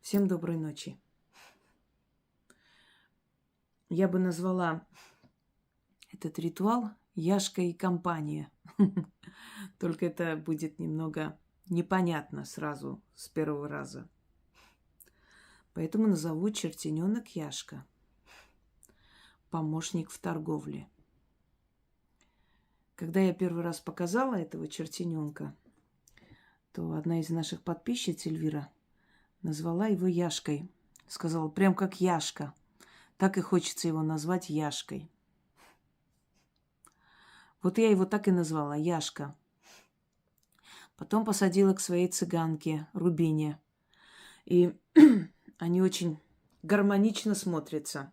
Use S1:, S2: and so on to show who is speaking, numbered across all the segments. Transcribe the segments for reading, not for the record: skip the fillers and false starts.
S1: Всем доброй ночи. Я бы назвала этот ритуал «Яшка и компания». Только это будет немного непонятно сразу, с первого раза. Поэтому назову чертененок Яшка. Помощник в торговле. Когда я первый раз показала этого чертененка, то одна из наших подписчиц, Эльвира, назвала его Яшкой. Сказала, прям как Яшка. Так и хочется его назвать Яшкой. Вот я его так и назвала, Яшка. Потом посадила к своей цыганке, Рубине. И они очень гармонично смотрятся.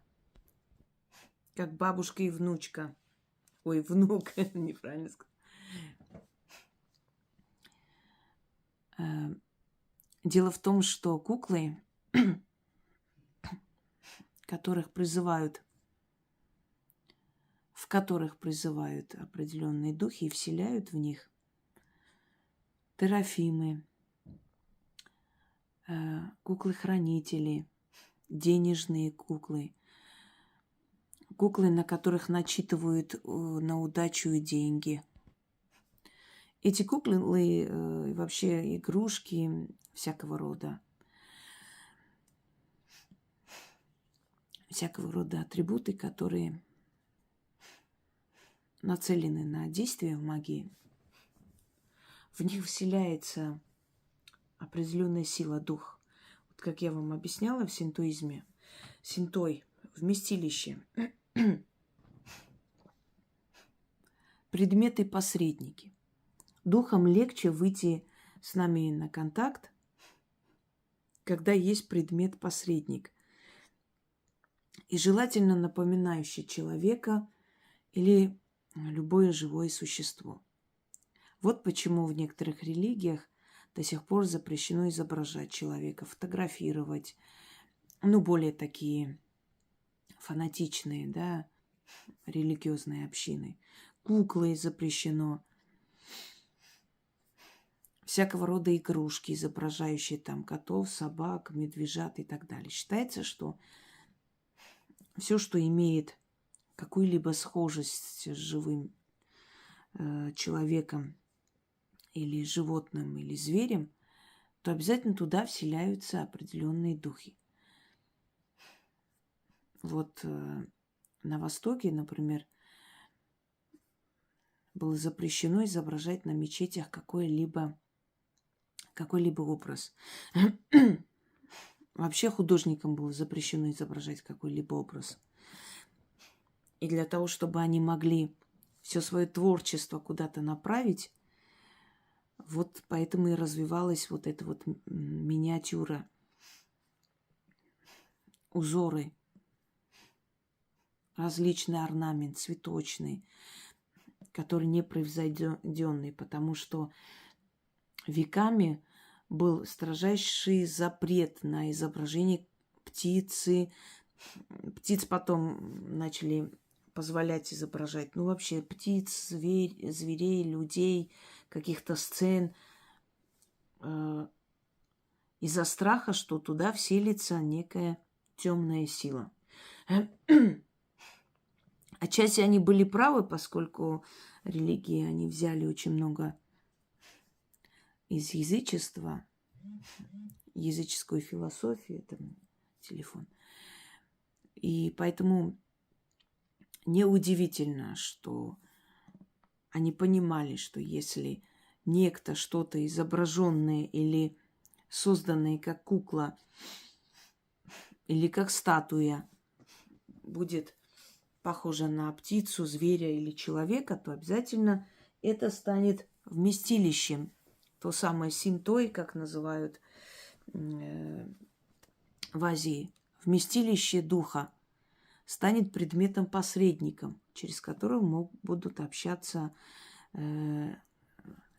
S1: Как бабушка и внучка. Ой, внук, неправильно сказала. Дело в том, что куклы, в которых призывают определенные духи и вселяют в них терафимы, куклы-хранители, денежные куклы, куклы, на которых начитывают на удачу и деньги. Эти куклы вообще игрушки всякого рода атрибуты, которые нацелены на действие в магии. В них вселяется определенная сила, дух. Вот как я вам объясняла в синтоизме. Синтой – вместилище. Предметы-посредники. Духом легче выйти с нами на контакт, когда есть предмет-посредник. И желательно напоминающий человека или любое живое существо. Вот почему в некоторых религиях до сих пор запрещено изображать человека, фотографировать. Более такие фанатичные, религиозные общины. Куклы запрещено. Всякого рода игрушки, изображающие там котов, собак, медвежат и так далее. Считается, что все, что имеет какую-либо схожесть с живым человеком или животным, или зверем, то обязательно туда вселяются определенные духи. Вот на Востоке, например, было запрещено изображать на мечетях какой-либо образ. Вообще художникам было запрещено изображать какой-либо образ. И для того, чтобы они могли все свое творчество куда-то направить, вот поэтому и развивалась вот эта вот миниатюра, узоры, различный орнамент, цветочный, который непревзойденный, потому что веками был строжайший запрет на изображение птицы. Птиц потом начали позволять изображать. Вообще птиц, зверей, людей, каких-то сцен. Из-за страха, что туда вселится некая темная сила. Отчасти они были правы, поскольку религии они взяли очень много из язычества, языческую философию, это телефон. И поэтому неудивительно, что они понимали, что если некто что-то изображенное или созданное как кукла или как статуя будет похоже на птицу, зверя или человека, то обязательно это станет вместилищем. То самое синтой, как называют в Азии, вместилище духа, станет предметом-посредником, через которого будут общаться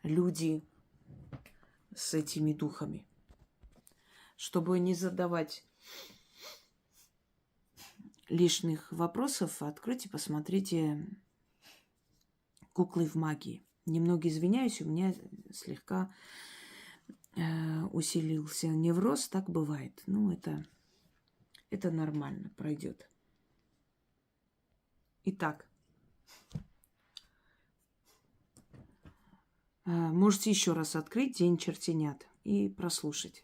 S1: люди с этими духами. Чтобы не задавать лишних вопросов, откройте, посмотрите «Куклы в магии». Немного извиняюсь, у меня слегка усилился невроз, так бывает. Ну, это нормально, пройдет. Итак, можете еще раз открыть «День чертенят» и прослушать.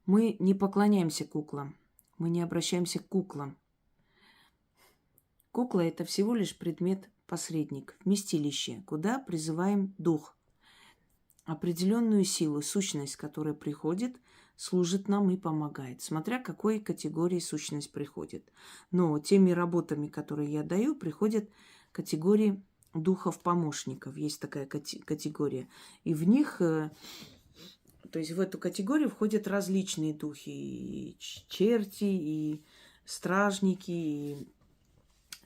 S1: Мы не поклоняемся куклам, мы не обращаемся к куклам. Кукла – это всего лишь предмет-посредник, вместилище, куда призываем дух, определенную силу, сущность, которая приходит, служит нам и помогает, смотря к какой категории сущность приходит. Но теми работами, которые я даю, приходят категории духов-помощников. Есть такая категория. И в них, то есть в эту категорию входят различные духи. И черти, и стражники, и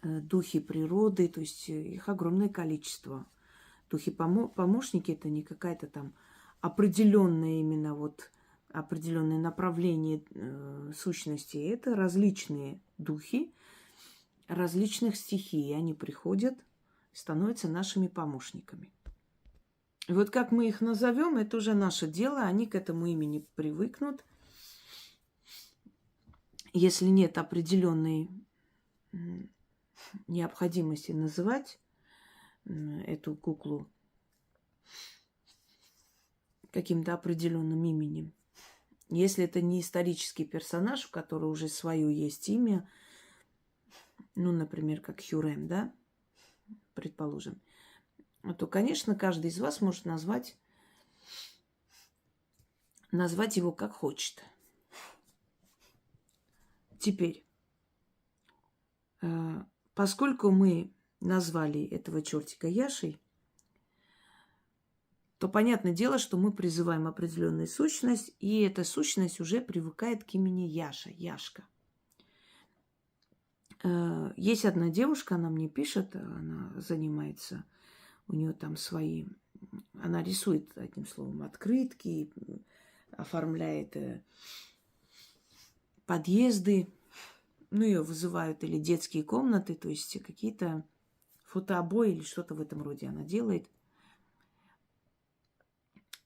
S1: духи природы. То есть их огромное количество. Духи-помощники – это не какая-то там определенная именно вот определенное направление сущности. Это различные духи различных стихий. Они приходят, становятся нашими помощниками. И вот как мы их назовем, это уже наше дело. Они к этому имени привыкнут. Если нет определенной необходимости называть эту куклу каким-то определенным именем, если это не исторический персонаж, у которого уже свое есть имя, ну, например, как Хюррем, да, предположим, то, конечно, каждый из вас может назвать его как хочет. Теперь, поскольку мы назвали этого чертика Яшей, то понятное дело, что мы призываем определенную сущность, и эта сущность уже привыкает к имени Яша, Яшка. Есть одна девушка, она мне пишет, она занимается, у нее там свои, она рисует, одним словом, открытки, оформляет подъезды, ну, ее вызывают или детские комнаты, то есть какие-то фотообои или что-то в этом роде она делает.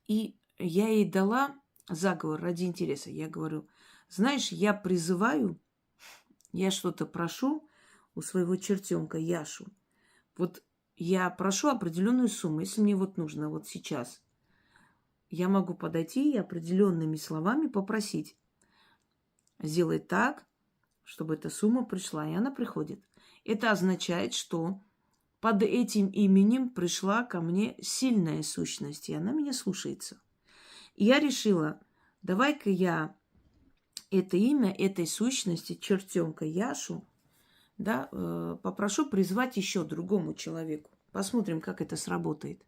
S1: И я ей дала заговор ради интереса. Я говорю, знаешь, я призываю, я что-то прошу у своего чертенка Яшу. Вот я прошу определенную сумму. Если мне вот нужно вот сейчас, я могу подойти и определенными словами попросить. Сделай так, чтобы эта сумма пришла. И она приходит. Это означает, что под этим именем пришла ко мне сильная сущность, и она меня слушается. И я решила, давай-ка я это имя этой сущности, чертенка Яшу, да, попрошу призвать еще другому человеку. Посмотрим, как это сработает.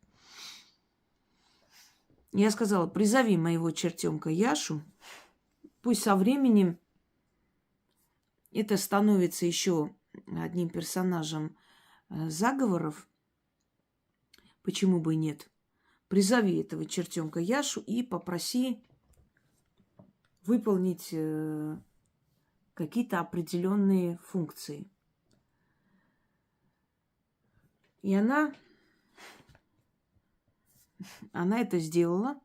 S1: Я сказала, призови моего чертенка Яшу, пусть со временем это становится еще одним персонажем заговоров, почему бы и нет. Призови этого чертенка Яшу и попроси выполнить какие-то определенные функции. И она это сделала.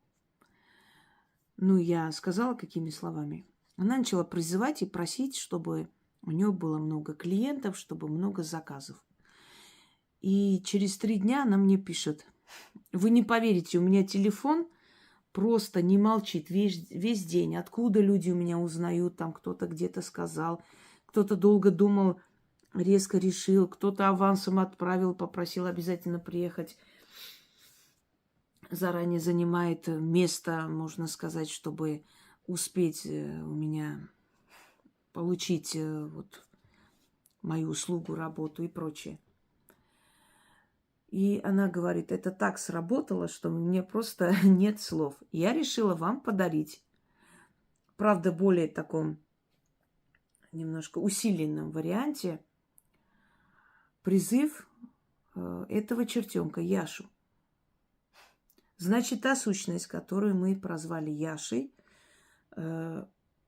S1: Ну, я сказала, какими словами. Она начала призывать и просить, чтобы у нее было много клиентов, чтобы много заказов. И через 3 дня она мне пишет, вы не поверите, у меня телефон просто не молчит весь день. Откуда люди у меня узнают, там кто-то где-то сказал, кто-то долго думал, резко решил, кто-то авансом отправил, попросил обязательно приехать. Заранее занимает место, можно сказать, чтобы успеть у меня получить вот мою услугу, работу и прочее. И она говорит, это так сработало, что мне просто нет слов. Я решила вам подарить, правда, более таком немножко усиленном варианте, призыв этого чертенка Яшу. Значит, та сущность, которую мы прозвали Яшей,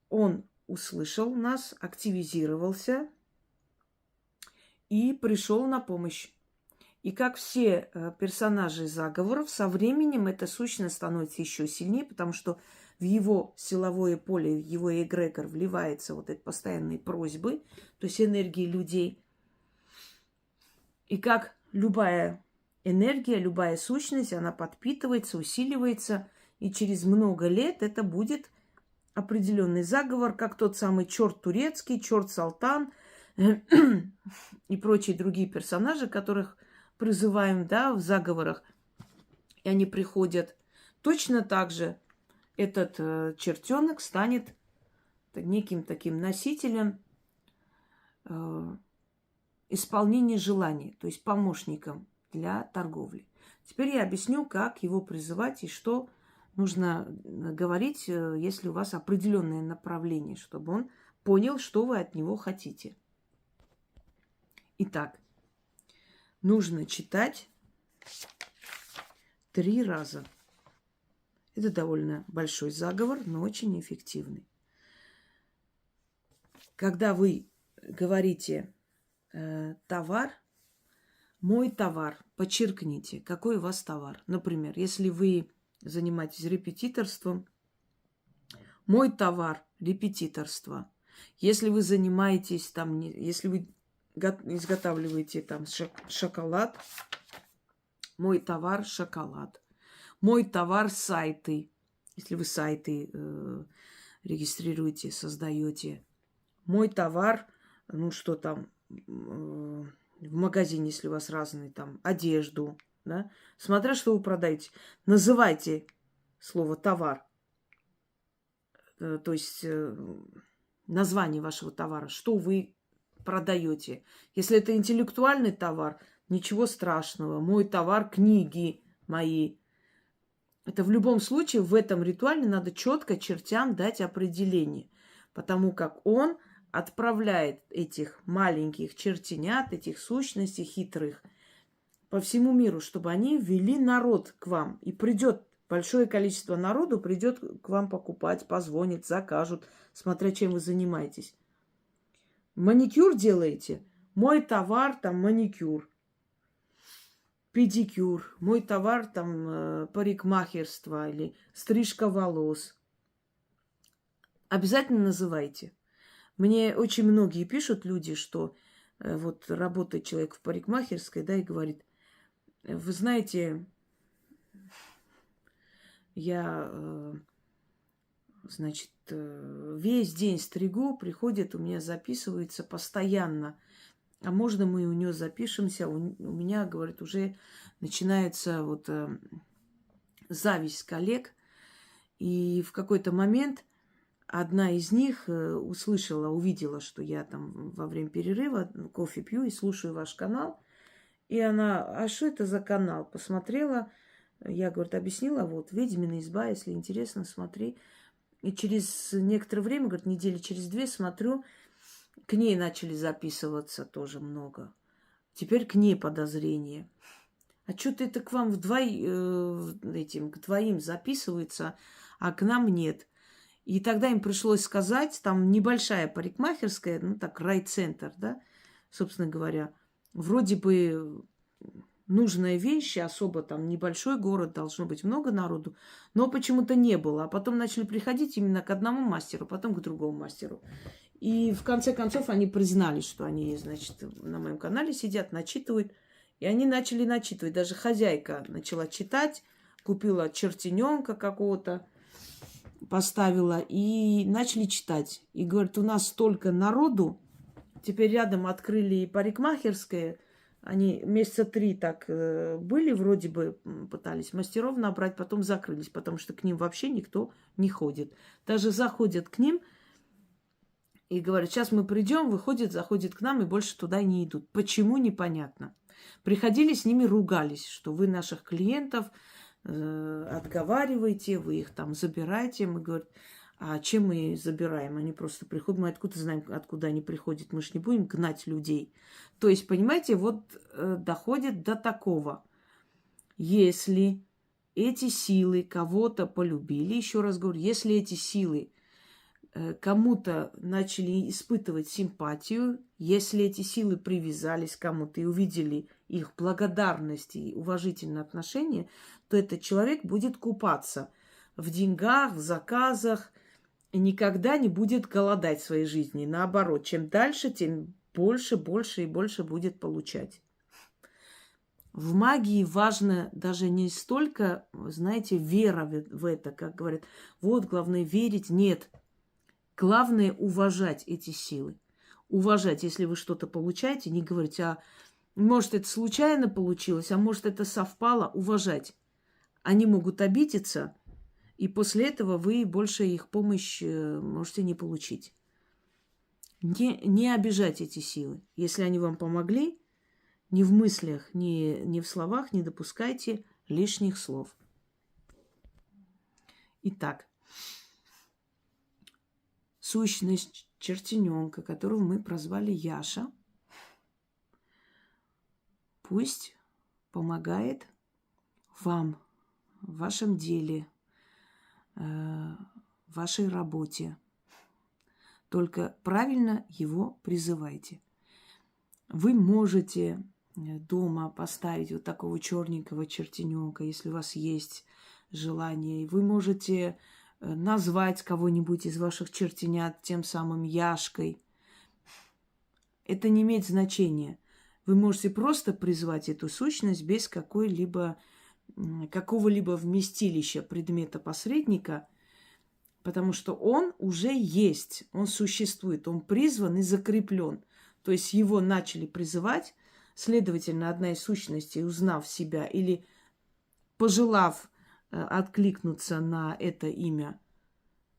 S1: он услышал нас, активизировался и пришел на помощь. И как все персонажи заговоров, со временем эта сущность становится еще сильнее, потому что в его силовое поле, в его эгрегор вливается вот эти постоянные просьбы, то есть энергии людей. И как любая энергия, любая сущность, она подпитывается, усиливается, и через много лет это будет определенный заговор, как тот самый черт турецкий, черт Салтан и прочие другие персонажи, которых призываем, да, в заговорах, и они приходят. Точно так же этот чертенок станет неким таким носителем исполнения желаний, то есть помощником для торговли. Теперь я объясню, как его призывать и что нужно говорить, если у вас определенное направление, чтобы он понял, что вы от него хотите. Итак, нужно читать 3 раза. Это довольно большой заговор, но очень эффективный. Когда вы говорите товар, мой товар, подчеркните, какой у вас товар. Например, если вы занимаетесь репетиторством, мой товар – репетиторство. Если вы занимаетесь там, если вы изготавливаете там шоколад, мой товар – шоколад. Мой товар – сайты. Если вы сайты регистрируете, создаете. Мой товар, ну что там, в магазине, если у вас разные там, одежду, да, смотря что вы продаете. Называйте слово товар. То есть название вашего товара, что вы продаете. Если это интеллектуальный товар, ничего страшного. Мой товар – книги мои. Это в любом случае в этом ритуале надо четко чертям дать определение, потому как он отправляет этих маленьких чертенят, этих сущностей хитрых по всему миру, чтобы они ввели народ к вам. И придет большое количество народу, придет к вам покупать, позвонит, закажут, смотря чем вы занимаетесь. Маникюр делаете? Мой товар там маникюр. Педикюр. Мой товар там парикмахерство или стрижка волос. Обязательно называйте. Мне очень многие пишут люди, что вот работает человек в парикмахерской, да, и говорит, вы знаете, я, значит, весь день стригу, приходит, у меня записывается постоянно. А можно мы у нее запишемся? У меня, говорит, уже начинается вот зависть коллег. И в какой-то момент одна из них услышала, увидела, что я там во время перерыва кофе пью и слушаю ваш канал. И она, а что это за канал? Посмотрела, я, говорит, объяснила, вот, «Ведьмина изба», если интересно, смотри. И через некоторое время, говорит, недели через 2 смотрю, к ней начали записываться тоже много. Теперь к ней подозрение. А что-то это к вам к двоим записывается, а к нам нет. И тогда им пришлось сказать, там небольшая парикмахерская, ну так, райцентр, да, собственно говоря, вроде бы нужная вещь, особо там небольшой город, должно быть много народу, но почему-то не было. А потом начали приходить именно к одному мастеру, потом к другому мастеру. И в конце концов они признались, что они, значит, на моем канале сидят, начитывают. И они начали начитывать. Даже хозяйка начала читать, купила чертененка какого-то, поставила и начали читать. И говорит, у нас столько народу, теперь рядом открыли парикмахерское. Они месяца 3 так были, вроде бы пытались мастеров набрать, потом закрылись, потому что к ним вообще никто не ходит. Даже заходят к ним и говорят, сейчас мы придем, выходят, заходят к нам и больше туда не идут. Почему, непонятно. Приходили с ними, ругались, что вы наших клиентов отговариваете, вы их там забираете. Мы говорим, а чем мы забираем? Они просто приходят, мы откуда знаем, откуда они приходят, мы же не будем гнать людей. То есть, понимаете, вот доходит до такого. Если эти силы кого-то полюбили, еще раз говорю, если эти силы кому-то начали испытывать симпатию, если эти силы привязались к кому-то и увидели их благодарность и уважительное отношение, то этот человек будет купаться в деньгах, в заказах и никогда не будет голодать в своей жизни. Наоборот, чем дальше, тем больше, больше и больше будет получать. В магии важно даже не столько, знаете, вера в это, как говорят, вот, главное верить. Нет. Главное уважать эти силы. Уважать, если вы что-то получаете, не говорить, а может это случайно получилось, а может это совпало. Уважать. Они могут обидеться, и после этого вы больше их помощь можете не получить. Не обижать эти силы. Если они вам помогли, ни в мыслях, ни в словах не допускайте лишних слов. Итак, сущность чертененка, которую мы прозвали Яша, пусть помогает вам в вашем деле, в вашей работе. Только правильно его призывайте. Вы можете дома поставить вот такого черненького чертененка, если у вас есть желание. Вы можете назвать кого-нибудь из ваших чертенят тем самым Яшкой. Это не имеет значения. Вы можете просто призвать эту сущность без какого-либо вместилища предмета-посредника, потому что он уже есть, он существует, он призван и закреплен. То есть его начали призывать, следовательно, одна из сущностей, узнав себя или пожелав откликнуться на это имя,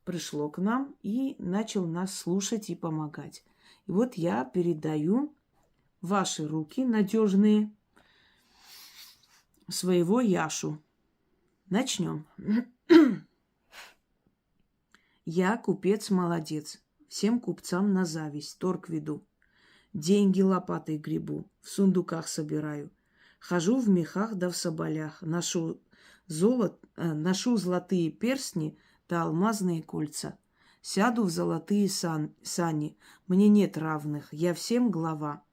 S1: пришло к нам и начал нас слушать и помогать. И вот я передаю в ваши руки надежные своего Яшу. Начнем. Я купец молодец, всем купцам на зависть, торг веду. Деньги лопатой гребу, в сундуках собираю. Хожу в мехах да в соболях, ношу золотые перстни да алмазные кольца. Сяду в золотые сани, мне нет равных, я всем глава.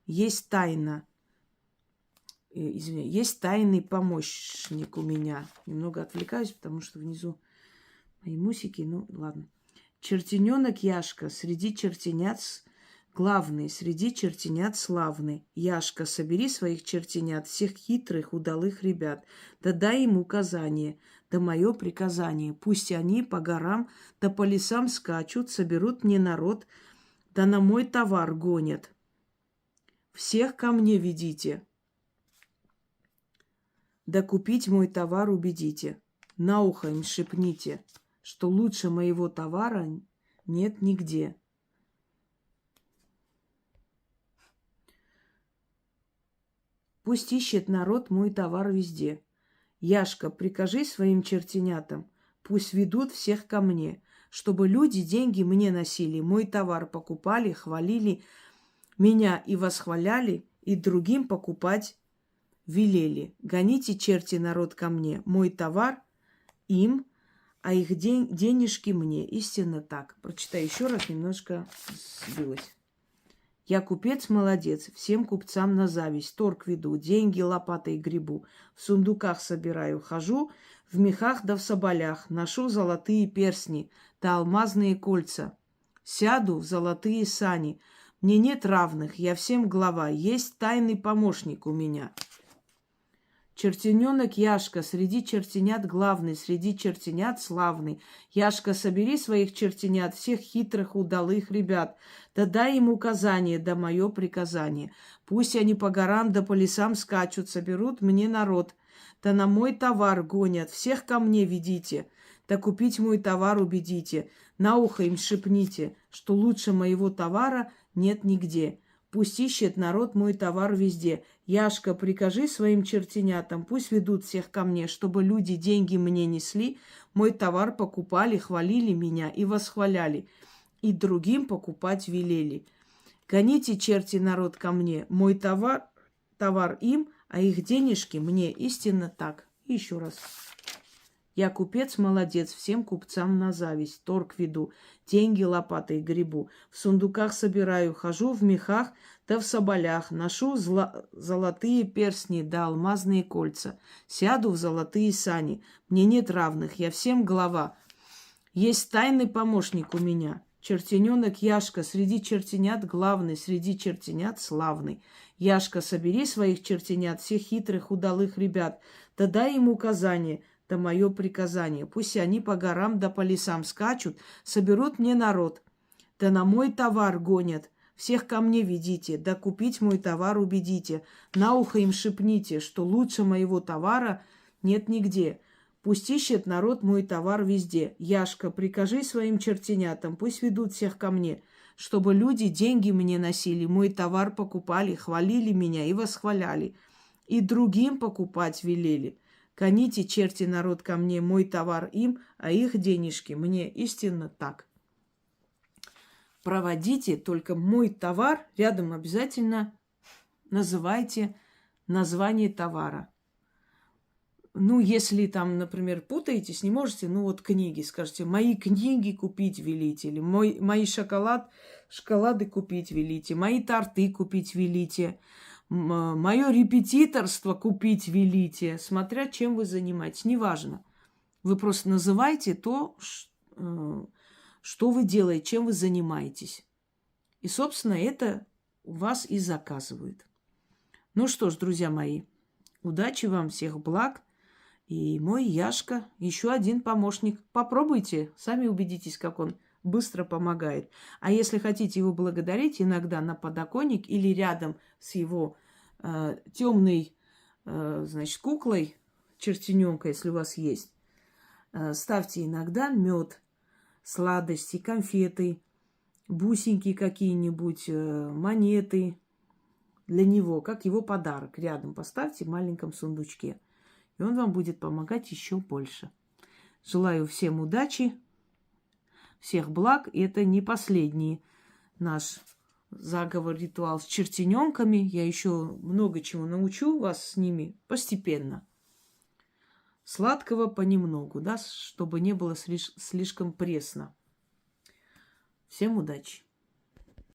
S1: Есть тайна, есть тайный помощник у меня. Немного отвлекаюсь, потому что внизу мои мусики, ну ладно. Чертененок Яшка среди чертенят главный, среди чертенят славный. Яшка, собери своих чертенят, всех хитрых, удалых ребят, да дай им указание, да мое приказание. Пусть они по горам да по лесам скачут, соберут мне народ, да на мой товар гонят. Всех ко мне ведите, да купить мой товар убедите. На ухо им шепните, что лучше моего товара нет нигде. Пусть ищет народ мой товар везде. Яшка, прикажи своим чертенятам, пусть ведут всех ко мне, чтобы люди деньги мне носили, мой товар покупали, хвалили меня и восхваляли, и другим покупать велели. Гоните, черти, народ ко мне, мой товар им, а их денежки мне. Истинно так. Прочитаю еще раз, немножко сбилась. Я купец молодец, всем купцам на зависть, торг веду, деньги лопатой гребу, в сундуках собираю, хожу в мехах да в соболях, ношу золотые перстни да алмазные кольца. Сяду в золотые сани, мне нет равных, я всем глава, есть тайный помощник у меня. Чертененок Яшка, среди чертенят главный, среди чертенят славный. Яшка, собери своих чертенят, всех хитрых, удалых ребят, да дай им указание, да мое приказание. Пусть они по горам да по лесам скачут, соберут мне народ, да на мой товар гонят, всех ко мне ведите, да купить мой товар убедите. На ухо им шепните, что лучше моего товара нет нигде. Пусть ищет народ мой товар везде. Яшка, прикажи своим чертенятам, пусть ведут всех ко мне, чтобы люди деньги мне несли, мой товар покупали, хвалили меня и восхваляли, и другим покупать велели. Гоните, черти, народ ко мне, мой товар им, а их денежки мне. Истинно так. И еще раз. Я купец молодец, всем купцам на зависть. Торг веду, деньги лопатой гребу. В сундуках собираю, хожу в мехах, да в соболях. Ношу золотые перстни да алмазные кольца. Сяду в золотые сани. Мне нет равных, я всем глава. Есть тайный помощник у меня. Чертененок Яшка, среди чертенят главный, среди чертенят славный. Яшка, собери своих чертенят, всех хитрых, удалых ребят, да дай им указание, да мое приказание. Пусть они по горам да по лесам скачут, соберут мне народ, да на мой товар гонят. Всех ко мне ведите, да купить мой товар убедите. На ухо им шепните, что лучше моего товара нет нигде. Пусть ищет народ мой товар везде. Яшка, прикажи своим чертенятам, пусть ведут всех ко мне, чтобы люди деньги мне носили, мой товар покупали, хвалили меня и восхваляли, и другим покупать велели. Гоните, черти, народ ко мне, мой товар им, а их денежки мне. Истинно так. Проводите только мой товар, рядом обязательно называйте название товара. Ну, если там, например, путаетесь, не можете, ну вот книги, скажите, мои книги купить велите, или мои шоколады купить велите, мои торты купить велите, мое репетиторство купить велите, смотря чем вы занимаетесь, неважно. Вы просто называете то, что вы делаете, чем вы занимаетесь. И, собственно, это у вас и заказывают. Ну что ж, друзья мои, удачи вам, всех благ. И мой Яшка, еще один помощник. Попробуйте, сами убедитесь, как он быстро помогает. А если хотите его благодарить, иногда на подоконник или рядом с его темной, значит, куклой, чертененка, если у вас есть, ставьте иногда мед, сладости, конфеты, бусинки какие-нибудь, монеты для него, как его подарок. Рядом поставьте в маленьком сундучке. И он вам будет помогать еще больше. Желаю всем удачи, всех благ. И это не последний наш заговор, ритуал с чертененками. Я еще много чего научу вас с ними постепенно. Сладкого понемногу, да, чтобы не было слишком пресно. Всем удачи!